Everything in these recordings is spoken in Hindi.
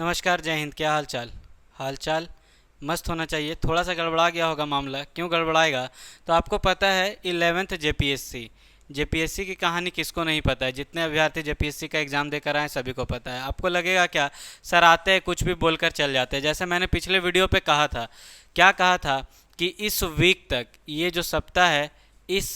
नमस्कार, जय हिंद। क्या हाल चाल? हाल चाल मस्त होना चाहिए। थोड़ा सा गड़बड़ा गया होगा मामला, क्यों गड़बड़ाएगा? तो आपको पता है 11th जेपीएससी, जेपीएससी की कहानी किसको नहीं पता है? जितने अभ्यर्थी जेपीएससी का एग्ज़ाम देकर आए सभी को पता है। आपको लगेगा क्या सर आते हैं कुछ भी बोलकर चल जाते हैं? जैसे मैंने पिछले वीडियो पे कहा था, क्या कहा था कि इस वीक तक, ये जो सप्ताह है, इस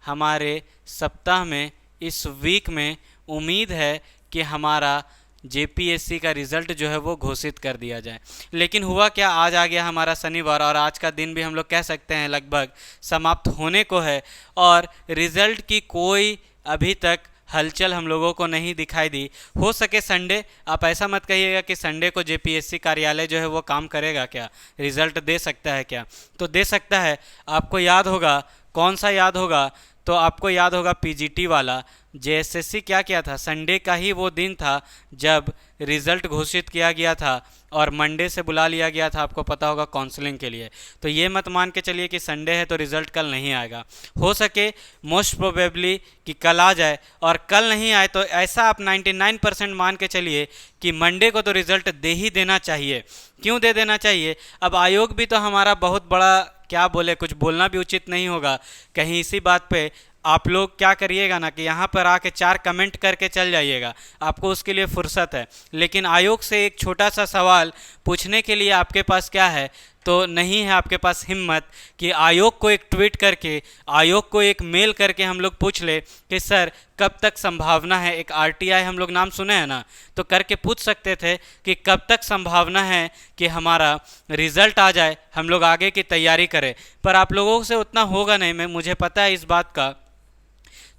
हमारे सप्ताह में, इस वीक में उम्मीद है कि हमारा जेपीएससी का रिज़ल्ट जो है वो घोषित कर दिया जाए। लेकिन हुआ क्या, आज आ गया हमारा शनिवार और आज का दिन भी हम लोग कह सकते हैं लगभग समाप्त होने को है और रिज़ल्ट की कोई अभी तक हलचल हम लोगों को नहीं दिखाई दी। हो सके संडे, आप ऐसा मत कहिएगा कि संडे को जेपीएससी कार्यालय जो है वो काम करेगा क्या, रिज़ल्ट दे सकता है क्या? तो दे सकता है। आपको याद होगा, कौन सा याद होगा? तो आपको याद होगा पीजीटी वाला। जेएसएससी क्या किया था, संडे का ही वो दिन था जब रिज़ल्ट घोषित किया गया था और मंडे से बुला लिया गया था, आपको पता होगा, काउंसलिंग के लिए। तो ये मत मान के चलिए कि संडे है तो रिज़ल्ट कल नहीं आएगा। हो सके मोस्ट प्रोबेबली कि कल आ जाए, और कल नहीं आए तो ऐसा आप 99% मान के चलिए कि मंडे को तो रिज़ल्ट दे ही देना चाहिए। क्यों दे देना चाहिए? अब आयोग भी तो हमारा बहुत बड़ा, क्या बोले, कुछ बोलना भी उचित नहीं होगा कहीं इसी बात पे। आप लोग क्या करिएगा ना कि यहाँ पर आके 4 कमेंट करके चल जाइएगा, आपको उसके लिए फुर्सत है। लेकिन आयोग से एक छोटा सा सवाल पूछने के लिए आपके पास क्या है? तो नहीं है आपके पास हिम्मत कि आयोग को एक ट्वीट करके, आयोग को एक मेल करके हम लोग पूछ ले कि सर कब तक संभावना है, एक आरटीआई हम लोग नाम सुने हैं ना, तो करके पूछ सकते थे कि कब तक संभावना है कि हमारा रिज़ल्ट आ जाए, हम लोग आगे की तैयारी करें। पर आप लोगों से उतना होगा नहीं, मैं मुझे पता है इस बात का।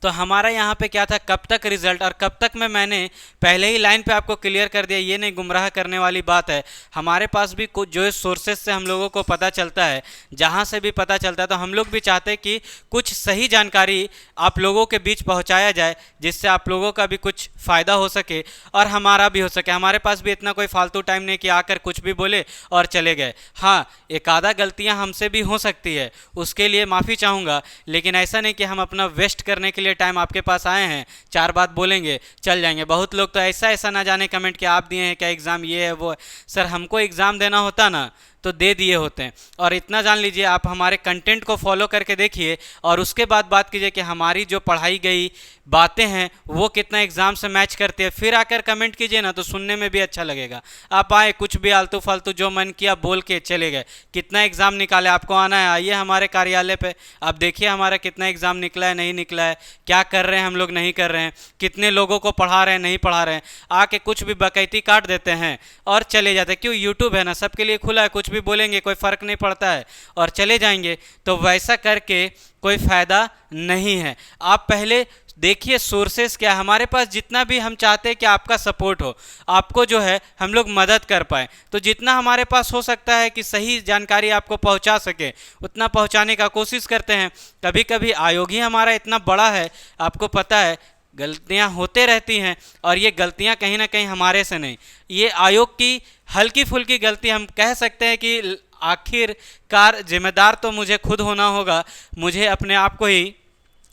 तो हमारा यहाँ पे क्या था, कब तक रिजल्ट, और कब तक में मैंने पहले ही लाइन पे आपको क्लियर कर दिया, ये नहीं गुमराह करने वाली बात है। हमारे पास भी कुछ जो सोर्सेज से हम लोगों को पता चलता है, जहाँ से भी पता चलता है, तो हम लोग भी चाहते हैं कि कुछ सही जानकारी आप लोगों के बीच पहुँचाया जाए, जिससे आप लोगों का भी कुछ फ़ायदा हो सके और हमारा भी हो सके। हमारे पास भी इतना कोई फालतू टाइम नहीं कि आकर कुछ भी बोले और चले गए। हाँ, एक आधा गलतियाँ हमसे भी हो सकती है, उसके लिए माफ़ी चाहूँगा, लेकिन ऐसा नहीं कि हम अपना वेस्ट करने के लिए टाइम आपके पास आए हैं, 4 बात बोलेंगे चल जाएंगे। बहुत लोग तो ऐसा ऐसा ना जाने कमेंट कि आप दिए हैं क्या एग्ज़ाम, ये है वो है। सर हमको एग्ज़ाम देना होता ना तो दे दिए होते हैं। और इतना जान लीजिए, आप हमारे कंटेंट को फॉलो करके देखिए और उसके बाद बात कीजिए कि हमारी जो पढ़ाई गई बातें हैं वो कितना एग्ज़ाम से मैच करती है, फिर आकर कमेंट कीजिए ना, तो सुनने में भी अच्छा लगेगा। आप आए कुछ भी आलतू फालतू जो मन किया बोल के चले गए। कितना एग्ज़ाम निकाले, आपको आना है, आइए हमारे कार्यालय पे, आप देखिए हमारा कितना एग्ज़ाम निकला है, नहीं निकला है, क्या कर रहे हैं हम लोग, नहीं कर रहे हैं, कितने लोगों को पढ़ा रहे हैं, नहीं पढ़ा रहे हैं। आके कुछ भी बकैती काट देते हैं और चले जाते हैं। क्यों? यूट्यूब है ना, सबके लिए खुला है, कुछ भी बोलेंगे कोई फ़र्क नहीं पड़ता है और चले जाएंगे। तो वैसा करके कोई फ़ायदा नहीं है। आप पहले देखिए सोर्सेस क्या है हमारे पास। जितना भी हम चाहते हैं कि आपका सपोर्ट हो, आपको जो है हम लोग मदद कर पाए, तो जितना हमारे पास हो सकता है कि सही जानकारी आपको पहुंचा सके उतना पहुंचाने का कोशिश करते हैं। कभी कभी आयोग ही हमारा इतना बड़ा है, आपको पता है, गलतियां होते रहती हैं, और ये गलतियां कहीं ना कहीं हमारे से नहीं, ये आयोग की हल्की फुल्की गलती। हम कह सकते हैं कि आखिरकार जिम्मेदार तो मुझे खुद होना होगा, मुझे अपने आप को ही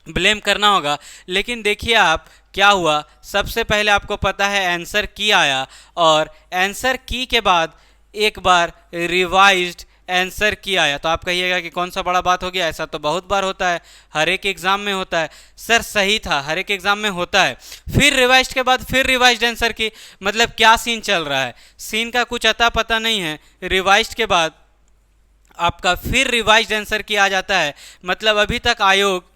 ब्लेम करना होगा। लेकिन देखिए आप क्या हुआ, सबसे पहले आपको पता है आंसर की आया, और आंसर की के बाद एक बार रिवाइज्ड आंसर की आया। तो आप कहिएगा कि कौन सा बड़ा बात हो गया, ऐसा तो बहुत बार होता है, हर एक एग्जाम में होता है। सर सही था, हर एक एग्जाम में होता है। फिर रिवाइज्ड के बाद फिर रिवाइज्ड आंसर की, मतलब क्या सीन चल रहा है? सीन का कुछ अता पता नहीं है। रिवाइज्ड के बाद आपका फिर रिवाइज्ड आंसर की आ जाता है, मतलब अभी तक आयोग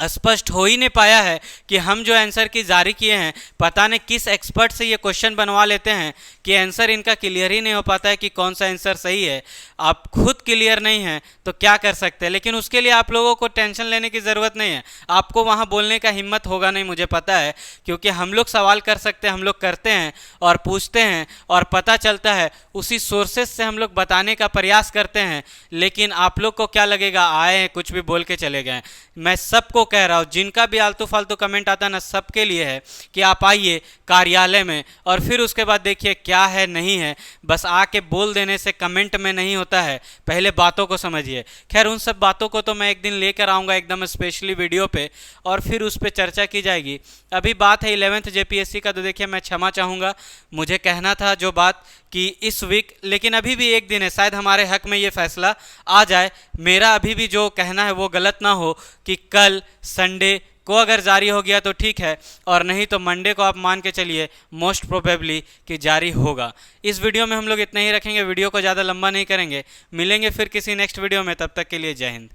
स्पष्ट हो ही नहीं पाया है कि हम जो आंसर की जारी किए हैं, पता नहीं किस एक्सपर्ट से ये क्वेश्चन बनवा लेते हैं कि आंसर इनका क्लियर ही नहीं हो पाता है कि कौन सा आंसर सही है। आप खुद क्लियर नहीं हैं तो क्या कर सकते हैं? लेकिन उसके लिए आप लोगों को टेंशन लेने की ज़रूरत नहीं है। आपको वहाँ बोलने का हिम्मत होगा नहीं, मुझे पता है, क्योंकि हम लोग सवाल कर सकते हैं, हम लोग करते हैं और पूछते हैं और पता चलता है, उसी सोर्सेस से हम लोग बताने का प्रयास करते हैं। लेकिन आप लोग को क्या लगेगा, आए हैं कुछ भी बोल के चले गए। मैं सबको कह रहा हूँ, जिनका भी आलतू फालतू कमेंट आता है ना, सबके लिए है कि आप आइए कार्यालय में और फिर उसके बाद देखिए क्या है नहीं है। बस आके बोल देने से कमेंट में नहीं होता है, पहले बातों को समझिए। खैर उन सब बातों को तो मैं एक दिन लेकर आऊँगा एकदम स्पेशली वीडियो पे, और फिर उस पर चर्चा की जाएगी। अभी बात है 11th जेपीएससी का, तो देखिए मैं क्षमा चाहूँगा, मुझे कहना था जो बात कि इस वीक, लेकिन अभी भी एक दिन है, शायद हमारे हक में ये फैसला आ जाए। मेरा अभी भी जो कहना है वो गलत ना हो कि कल संडे को अगर जारी हो गया तो ठीक है, और नहीं तो मंडे को आप मान के चलिए मोस्ट प्रोबेबली कि जारी होगा। इस वीडियो में हम लोग इतना ही रखेंगे, वीडियो को ज़्यादा लंबा नहीं करेंगे। मिलेंगे फिर किसी नेक्स्ट वीडियो में, तब तक के लिए जय हिंद।